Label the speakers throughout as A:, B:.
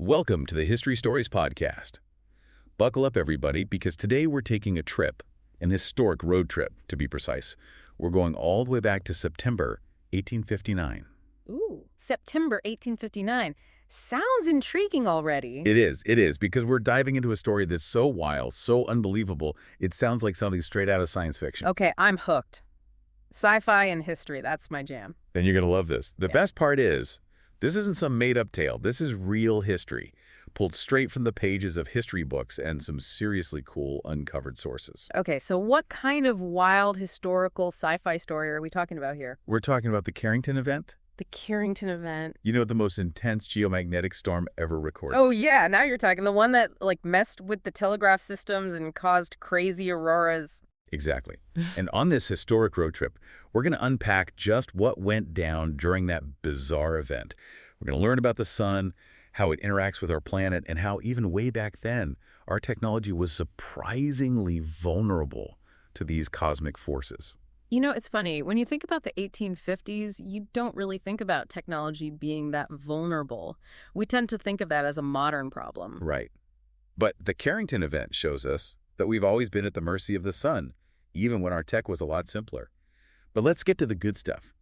A: Welcome to the History Stories Podcast. Buckle up, everybody, because today we're taking a trip, an historic road trip, to be precise. We're going all the way back to September 1859.
B: Ooh, September 1859. Sounds intriguing already.
A: It is, because we're diving into a story that's so wild, so unbelievable, it sounds like something straight out of science fiction.
B: Okay, I'm hooked. Sci-fi and history, that's my jam.
A: Then you're going to love this. The best part is, this isn't some made-up tale. This is real history, pulled straight from the pages of history books and some seriously cool uncovered sources.
B: Okay, so what kind of wild historical sci-fi story are we talking about here?
A: We're talking about the Carrington event.
B: The Carrington event.
A: You know, the most intense geomagnetic storm ever recorded.
B: Oh yeah, now you're talking. The one that messed with the telegraph systems and caused crazy auroras.
A: Exactly. And on this historic road trip, we're going to unpack just what went down during that bizarre event. We're going to learn about the sun, how it interacts with our planet, and how even way back then, our technology was surprisingly vulnerable to these cosmic forces.
B: You know, it's funny. When you think about the 1850s, you don't really think about technology being that vulnerable. We tend to think of that as a modern problem.
A: Right. But the Carrington event shows us that we've always been at the mercy of the sun, even when our tech was a lot simpler. But let's get to the good stuff.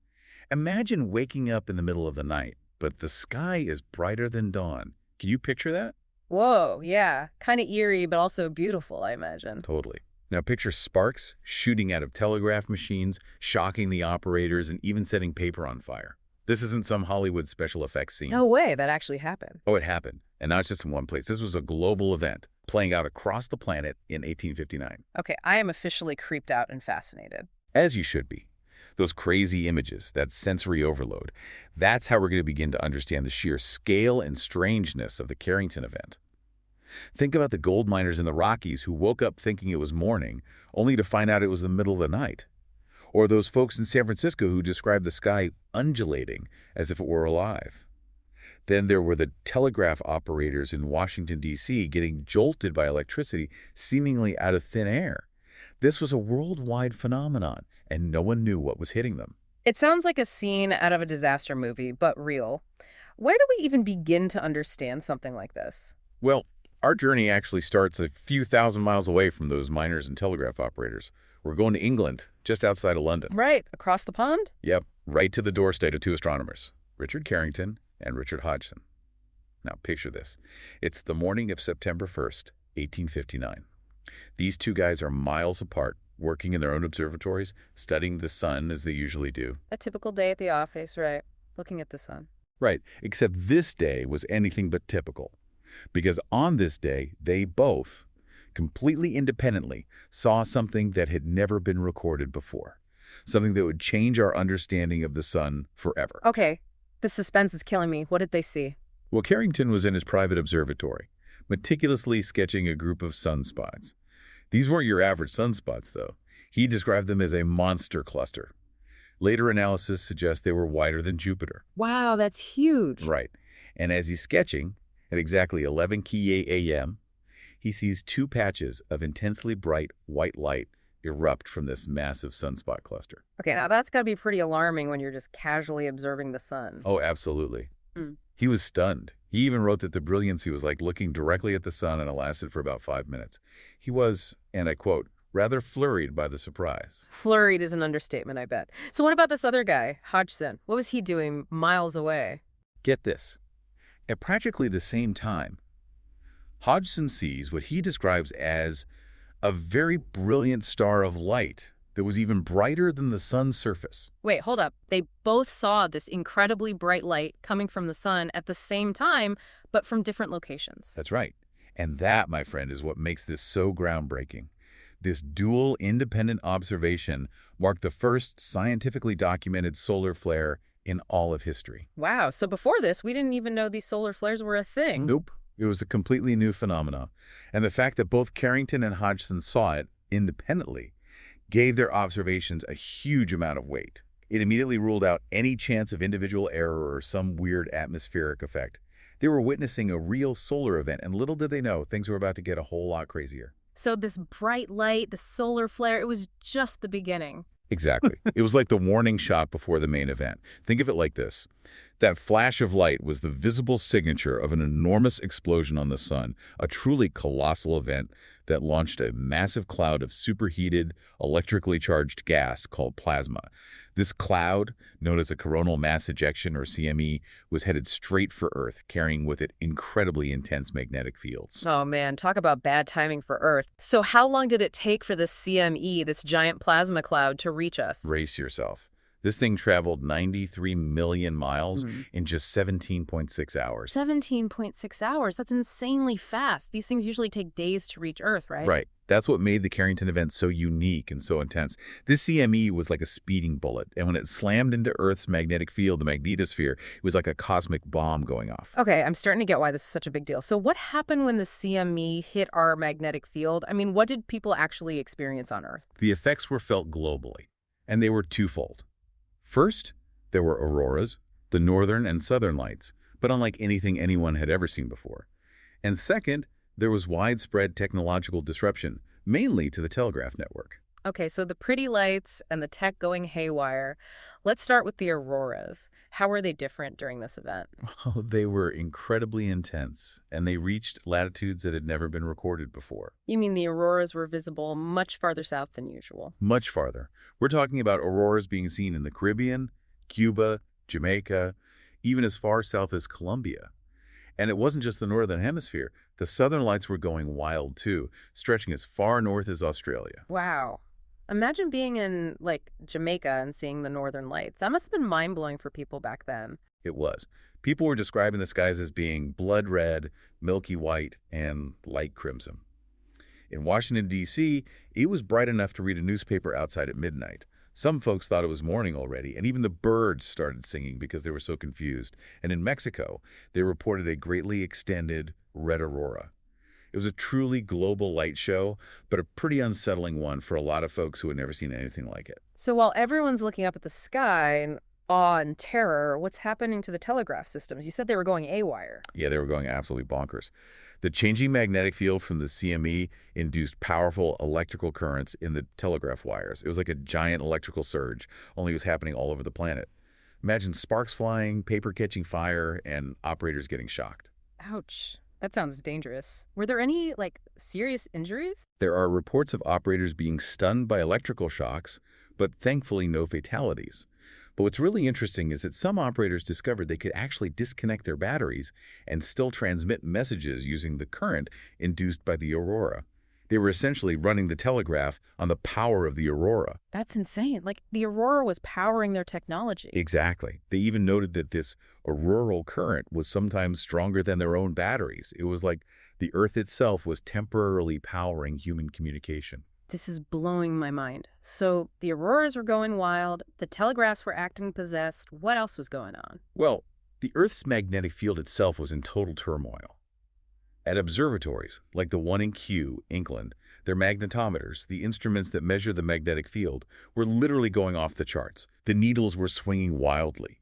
A: Imagine waking up in the middle of the night, but the sky is brighter than dawn. Can you picture that?
B: Whoa, yeah. Kind of eerie, but also beautiful, I imagine.
A: Totally. Now picture sparks shooting out of telegraph machines, shocking the operators, and even setting paper on fire. This isn't some Hollywood special effects scene.
B: No way, that actually happened.
A: Oh, it happened. And not just in one place. This was a global event playing out across the planet in 1859.
B: Okay, I am officially creeped out and fascinated.
A: As you should be. Those crazy images, that sensory overload, that's how we're going to begin to understand the sheer scale and strangeness of the Carrington event. Think about the gold miners in the Rockies who woke up thinking it was morning, only to find out it was the middle of the night. Or those folks in San Francisco who described the sky undulating as if it were alive. Then there were the telegraph operators in Washington, D.C. getting jolted by electricity seemingly out of thin air. This was a worldwide phenomenon, and no one knew what was hitting them.
B: It sounds like a scene out of a disaster movie, but real. Where do we even begin to understand something like this?
A: Well, our journey actually starts a few thousand miles away from those miners and telegraph operators. We're going to England, just outside of London.
B: Right, across the pond?
A: Yep, right to the doorstep of two astronomers, Richard Carrington and Richard Hodgson. Now, picture this. It's the morning of September 1st, 1859. These two guys are miles apart, working in their own observatories, studying the sun as they usually do.
B: A typical day at the office, right? Looking at the sun.
A: Right, except this day was anything but typical. Because on this day, they both, completely independently, saw something that had never been recorded before. Something that would change our understanding of the sun forever.
B: Okay, the suspense is killing me. What did they see?
A: Well, Carrington was in his private observatory, meticulously sketching a group of sunspots. These weren't your average sunspots, though. He described them as a monster cluster. Later analysis suggests they were wider than Jupiter.
B: Wow, that's huge.
A: Right. And as he's sketching, at exactly 11 a.m., he sees two patches of intensely bright white light erupt from this massive sunspot cluster.
B: Okay, now that's got to be pretty alarming when you're just casually observing the sun.
A: Oh, absolutely.
B: Mm.
A: He was stunned. He even wrote that the brilliancy was like looking directly at the sun, and it lasted for about 5 minutes. He was, and I quote, rather flurried by the surprise.
B: Flurried is an understatement, I bet. So what about this other guy, Hodgson? What was he doing miles away?
A: Get this. At practically the same time, Hodgson sees what he describes as a very brilliant star of light that was even brighter than the sun's surface.
B: Wait, hold up. They both saw this incredibly bright light coming from the sun at the same time, but from different locations.
A: That's right. And that, my friend, is what makes this so groundbreaking. This dual independent observation marked the first scientifically documented solar flare in all of history.
B: Wow, so before this, we didn't even know these solar flares were a thing.
A: Nope. It was a completely new phenomenon. And the fact that both Carrington and Hodgson saw it independently gave their observations a huge amount of weight. It immediately ruled out any chance of individual error or some weird atmospheric effect. They were witnessing a real solar event, and little did they know things were about to get a whole lot crazier.
B: So this bright light, the solar flare, it was just the beginning.
A: Exactly. It was like the warning shot before the main event. Think of it like this. That flash of light was the visible signature of an enormous explosion on the sun, a truly colossal event that launched a massive cloud of superheated, electrically charged gas called plasma. This cloud, known as a coronal mass ejection or CME, was headed straight for Earth, carrying with it incredibly intense magnetic fields.
B: Oh man, talk about bad timing for Earth. So how long did it take for this CME, this giant plasma cloud, to reach us?
A: Brace yourself. This thing traveled 93 million miles
B: Hmm.
A: in just 17.6 hours.
B: 17.6 hours. That's insanely fast. These things usually take days to reach Earth, right?
A: Right. That's what made the Carrington event so unique and so intense. This CME was like a speeding bullet, and when it slammed into Earth's magnetic field, the magnetosphere, it was like a cosmic bomb going off.
B: Okay, I'm starting to get why this is such a big deal. So what happened when the CME hit our magnetic field? I mean, what did people actually experience on Earth?
A: The effects were felt globally, and they were twofold. First, there were auroras, the northern and southern lights, but unlike anything anyone had ever seen before. And second, there was widespread technological disruption, mainly to the telegraph network.
B: Okay, so the pretty lights and the tech going haywire. Let's start with the auroras. How were they different during this event?
A: Oh, they were incredibly intense, and they reached latitudes that had never been recorded before.
B: You mean the auroras were visible much farther south than usual?
A: Much farther. We're talking about auroras being seen in the Caribbean, Cuba, Jamaica, even as far south as Colombia. And it wasn't just the northern hemisphere. The southern lights were going wild too, stretching as far north as Australia.
B: Wow. Imagine being in, like, Jamaica and seeing the northern lights. That must have been mind-blowing for people back then.
A: It was. People were describing the skies as being blood red, milky white, and light crimson. In Washington, D.C., it was bright enough to read a newspaper outside at midnight. Some folks thought it was morning already, and even the birds started singing because they were so confused. And in Mexico, they reported a greatly extended red aurora. It was a truly global light show, but a pretty unsettling one for a lot of folks who had never seen anything like it.
B: So while everyone's looking up at the sky in awe and terror, what's happening to the telegraph systems? You said they were going AWire.
A: Yeah, they were going absolutely bonkers. The changing magnetic field from the CME induced powerful electrical currents in the telegraph wires. It was like a giant electrical surge, only it was happening all over the planet. Imagine sparks flying, paper catching fire, and operators getting shocked.
B: Ouch. That sounds dangerous. Were there any, like, serious injuries?
A: There are reports of operators being stunned by electrical shocks, but thankfully no fatalities. But what's really interesting is that some operators discovered they could actually disconnect their batteries and still transmit messages using the current induced by the aurora. They were essentially running the telegraph on the power of the aurora.
B: That's insane. Like, the aurora was powering their technology.
A: Exactly. They even noted that this auroral current was sometimes stronger than their own batteries. It was like the Earth itself was temporarily powering human communication.
B: This is blowing my mind. So the auroras were going wild, the telegraphs were acting possessed. What else was going on?
A: Well, the Earth's magnetic field itself was in total turmoil. At observatories, like the one in Kew, England, their magnetometers, the instruments that measure the magnetic field, were literally going off the charts. The needles were swinging wildly.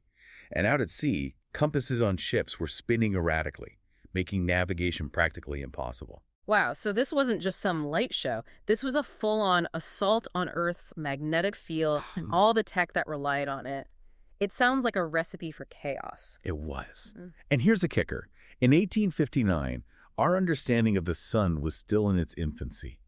A: And out at sea, compasses on ships were spinning erratically, making navigation practically impossible.
B: Wow, so this wasn't just some light show. This was a full-on assault on Earth's magnetic field and all the tech that relied on it. It sounds like a recipe for chaos.
A: It was. And here's the kicker. In 1859, our understanding of the sun was still in its infancy.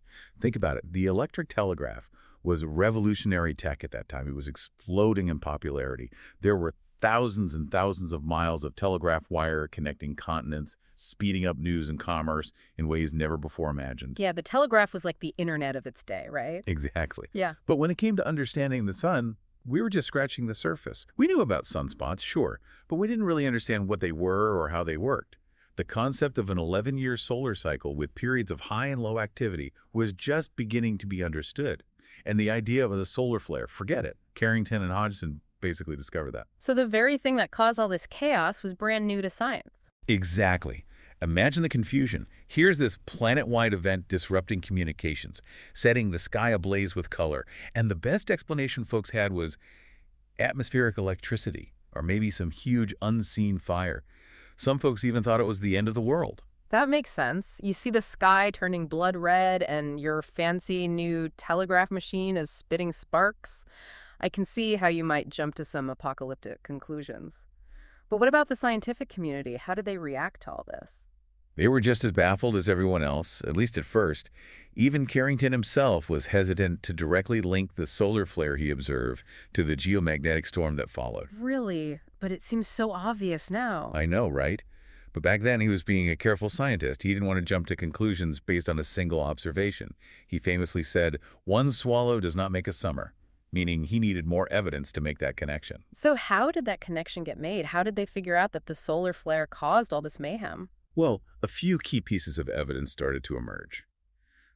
A: Think about it. The electric telegraph was revolutionary tech at that time. It was exploding in popularity. There were thousands and thousands of miles of telegraph wire connecting continents, speeding up news and commerce in ways never before imagined.
B: Yeah, the telegraph was like the internet of its day, right?
A: Exactly.
B: Yeah.
A: But when it came to understanding the sun, we were just scratching the surface. We knew about sunspots, sure, but we didn't really understand what they were or how they worked. The concept of an 11-year solar cycle with periods of high and low activity was just beginning to be understood. And the idea of a solar flare, forget it. Carrington and Hodgson basically discovered that.
B: So the very thing that caused all this chaos was brand new to science.
A: Exactly. Imagine the confusion. Here's this planet-wide event disrupting communications, setting the sky ablaze with color. And the best explanation folks had was atmospheric electricity, or maybe some huge unseen fire. Some folks even thought it was the end of the world.
B: That makes sense. You see the sky turning blood red and your fancy new telegraph machine is spitting sparks. I can see how you might jump to some apocalyptic conclusions. But what about the scientific community? How did they react to all this?
A: They were just as baffled as everyone else, at least at first. Even Carrington himself was hesitant to directly link the solar flare he observed to the geomagnetic storm that followed.
B: Really? But it seems so obvious now.
A: I know, right? But back then he was being a careful scientist. He didn't want to jump to conclusions based on a single observation. He famously said, "One swallow does not make a summer," meaning he needed more evidence to make that connection.
B: So, how did that connection get made? How did they figure out that the solar flare caused all this mayhem?
A: Well, a few key pieces of evidence started to emerge.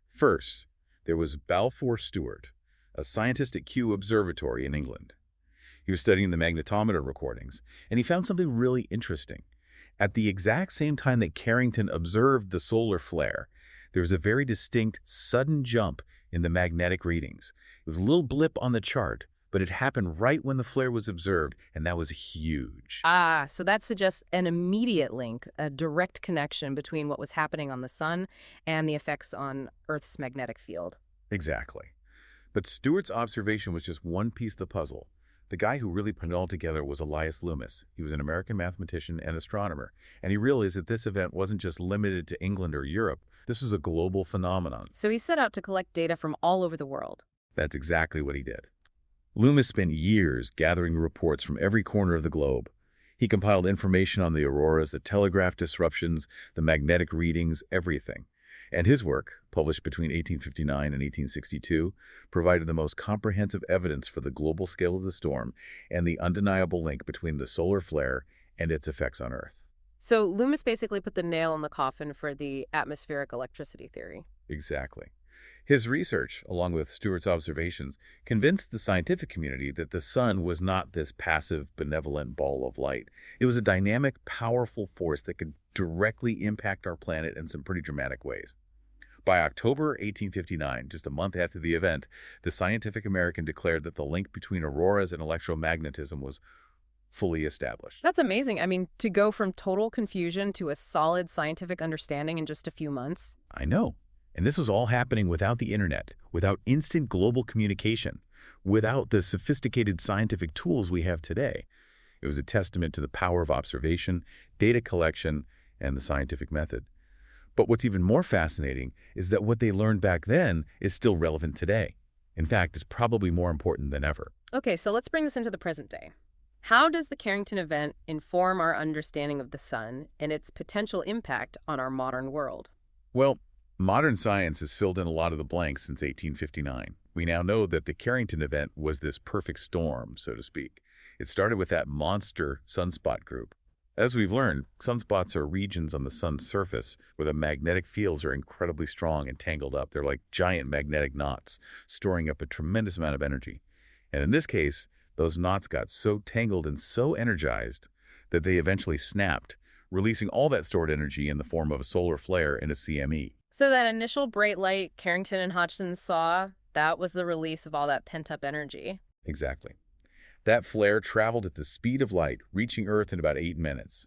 A: First, there was Balfour Stewart, a scientist at Kew Observatory in England. He was studying the magnetometer recordings, and he found something really interesting. At the exact same time that Carrington observed the solar flare, there was a very distinct, sudden jump in the magnetic readings. It was a little blip on the chart, but it happened right when the flare was observed, and that was huge.
B: Ah, so that suggests an immediate link, a direct connection between what was happening on the sun and the effects on Earth's magnetic field.
A: Exactly. But Stewart's observation was just one piece of the puzzle. The guy who really put it all together was Elias Loomis. He was an American mathematician and astronomer, and he realized that this event wasn't just limited to England or Europe. This was a global phenomenon.
B: So he set out to collect data from all over the world.
A: That's exactly what he did. Loomis spent years gathering reports from every corner of the globe. He compiled information on the auroras, the telegraph disruptions, the magnetic readings, everything. And his work, published between 1859 and 1862, provided the most comprehensive evidence for the global scale of the storm and the undeniable link between the solar flare and its effects on Earth.
B: So Loomis basically put the nail in the coffin for the atmospheric electricity theory.
A: Exactly. His research, along with Stewart's observations, convinced the scientific community that the sun was not this passive, benevolent ball of light. It was a dynamic, powerful force that could directly impact our planet in some pretty dramatic ways. By October 1859, just a month after the event, the Scientific American declared that the link between auroras and electromagnetism was fully established.
B: That's amazing. I mean, to go from total confusion to a solid scientific understanding in just a few months.
A: I know. And this was all happening without the internet, without instant global communication, without the sophisticated scientific tools we have today. It was a testament to the power of observation, data collection, and the scientific method. But what's even more fascinating is that what they learned back then is still relevant today. In fact, it's probably more important than ever.
B: Okay, so let's bring this into the present day. How does the Carrington event inform our understanding of the sun and its potential impact on our modern world?
A: Well, modern science has filled in a lot of the blanks since 1859. We now know that the Carrington event was this perfect storm, so to speak. It started with that monster sunspot group. As we've learned, sunspots are regions on the sun's surface where the magnetic fields are incredibly strong and tangled up. They're like giant magnetic knots, storing up a tremendous amount of energy. And in this case, those knots got so tangled and so energized that they eventually snapped, releasing all that stored energy in the form of a solar flare and a CME.
B: So that initial bright light Carrington and Hodgson saw, that was the release of all that pent-up energy.
A: Exactly. That flare traveled at the speed of light, reaching Earth in about 8 minutes.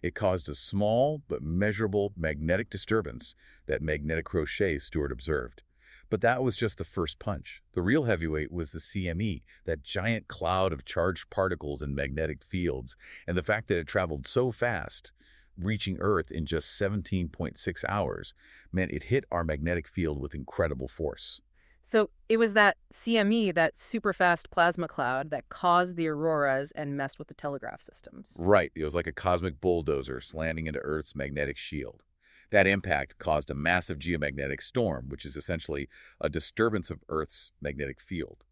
A: It caused a small but measurable magnetic disturbance, that magnetic crochet Stewart observed. But that was just the first punch. The real heavyweight was the CME, that giant cloud of charged particles and magnetic fields, and the fact that it traveled so fast, reaching Earth in just 17.6 hours, meant it hit our magnetic field with incredible force.
B: So it was that CME, that super-fast plasma cloud, that caused the auroras and messed with the telegraph systems.
A: Right, it was like a cosmic bulldozer slamming into Earth's magnetic shield. That impact caused a massive geomagnetic storm, which is essentially a disturbance of Earth's magnetic field.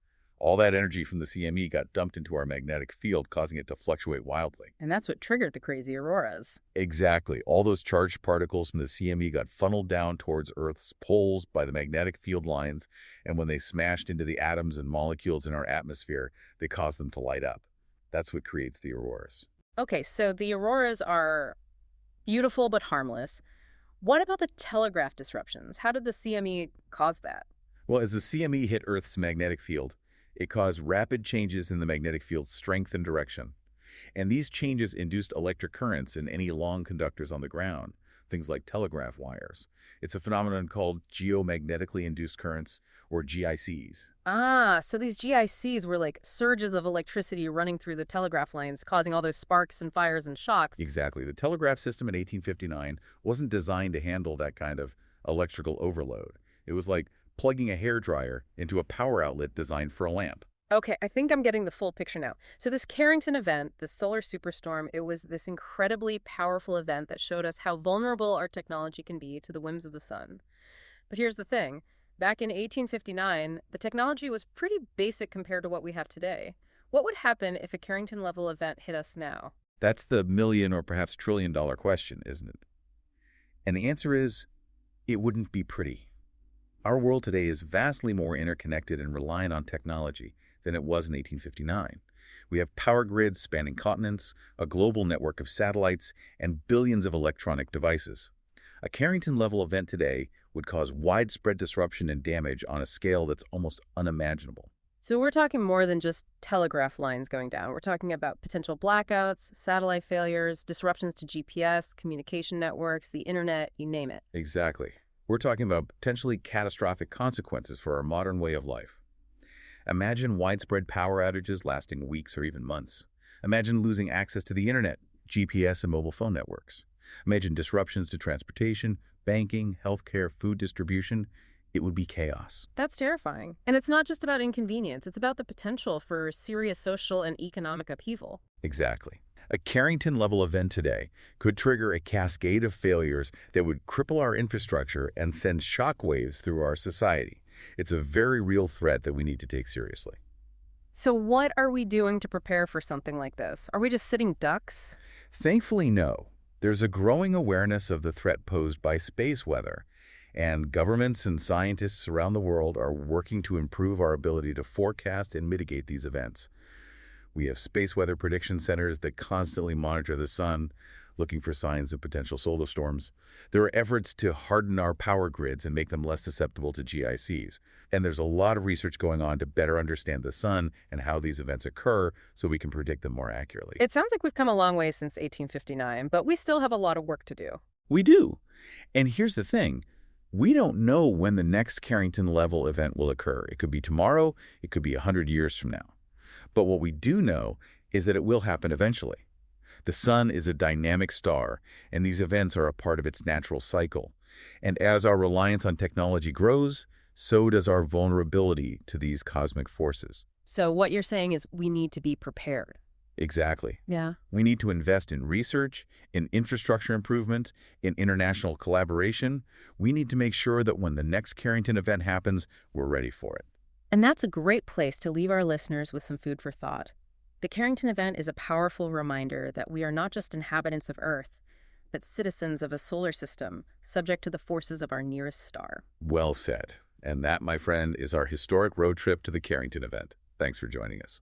A: All that energy from the CME got dumped into our magnetic field, causing it to fluctuate wildly.
B: And that's what triggered the crazy auroras.
A: Exactly. All those charged particles from the CME got funneled down towards Earth's poles by the magnetic field lines, and when they smashed into the atoms and molecules in our atmosphere, they caused them to light up. That's what creates the auroras.
B: Okay, so the auroras are beautiful but harmless. What about the telegraph disruptions? How did the CME cause that?
A: Well, as the CME hit Earth's magnetic field, it caused rapid changes in the magnetic field's strength and direction. And these changes induced electric currents in any long conductors on the ground. things like telegraph wires. It's a phenomenon called geomagnetically induced currents, or GICs.
B: Ah, so these GICs were like surges of electricity running through the telegraph lines, causing all those sparks and fires and shocks.
A: Exactly. The telegraph system in 1859 wasn't designed to handle that kind of electrical overload. It was like plugging a hairdryer into a power outlet designed for a lamp.
B: Okay, I think I'm getting the full picture now. So this Carrington event, the solar superstorm, it was this incredibly powerful event that showed us how vulnerable our technology can be to the whims of the sun. But here's the thing. Back in 1859, the technology was pretty basic compared to what we have today. What would happen if a Carrington-level event hit us now?
A: That's the million or perhaps trillion-dollar question, isn't it? And the answer is, it wouldn't be pretty. Our world today is vastly more interconnected and reliant on technology than it was in 1859. We have power grids spanning continents, a global network of satellites, and billions of electronic devices. A Carrington-level event today would cause widespread disruption and damage on a scale that's almost unimaginable.
B: So we're talking more than just telegraph lines going down. We're talking about potential blackouts, satellite failures, disruptions to GPS, communication networks, the internet, you name it.
A: Exactly. We're talking about potentially catastrophic consequences for our modern way of life. Imagine widespread power outages lasting weeks or even months. Imagine losing access to the internet, GPS, and mobile phone networks. Imagine disruptions to transportation, banking, healthcare, food distribution. It would be chaos.
B: That's terrifying. And it's not just about inconvenience. It's about the potential for serious social and economic upheaval.
A: Exactly. A Carrington-level event today could trigger a cascade of failures that would cripple our infrastructure and send shockwaves through our society. It's a very real threat that we need to take seriously.
B: So what are we doing to prepare for something like this? Are we just sitting ducks?
A: Thankfully, no. There's a growing awareness of the threat posed by space weather, and governments and scientists around the world are working to improve our ability to forecast and mitigate these events. We have space weather prediction centers that constantly monitor the sun, looking for signs of potential solar storms. There are efforts to harden our power grids and make them less susceptible to GICs. And there's a lot of research going on to better understand the sun and how these events occur so we can predict them more accurately.
B: It sounds like we've come a long way since 1859, but we still have a lot of work to do.
A: We do. And here's the thing. We don't know when the next Carrington-level event will occur. It could be tomorrow. It could be 100 years from now. But what we do know is that it will happen eventually. The sun is a dynamic star, and these events are a part of its natural cycle. And as our reliance on technology grows, so does our vulnerability to these cosmic forces.
B: So what you're saying is we need to be prepared.
A: Exactly.
B: Yeah.
A: We need to invest in research, in infrastructure improvement, in international collaboration. We need to make sure that when the next Carrington event happens, we're ready for it.
B: And that's a great place to leave our listeners with some food for thought. The Carrington event is a powerful reminder that we are not just inhabitants of Earth, but citizens of a solar system subject to the forces of our nearest star.
A: Well said. And that, my friend, is our historic road trip to the Carrington event. Thanks for joining us.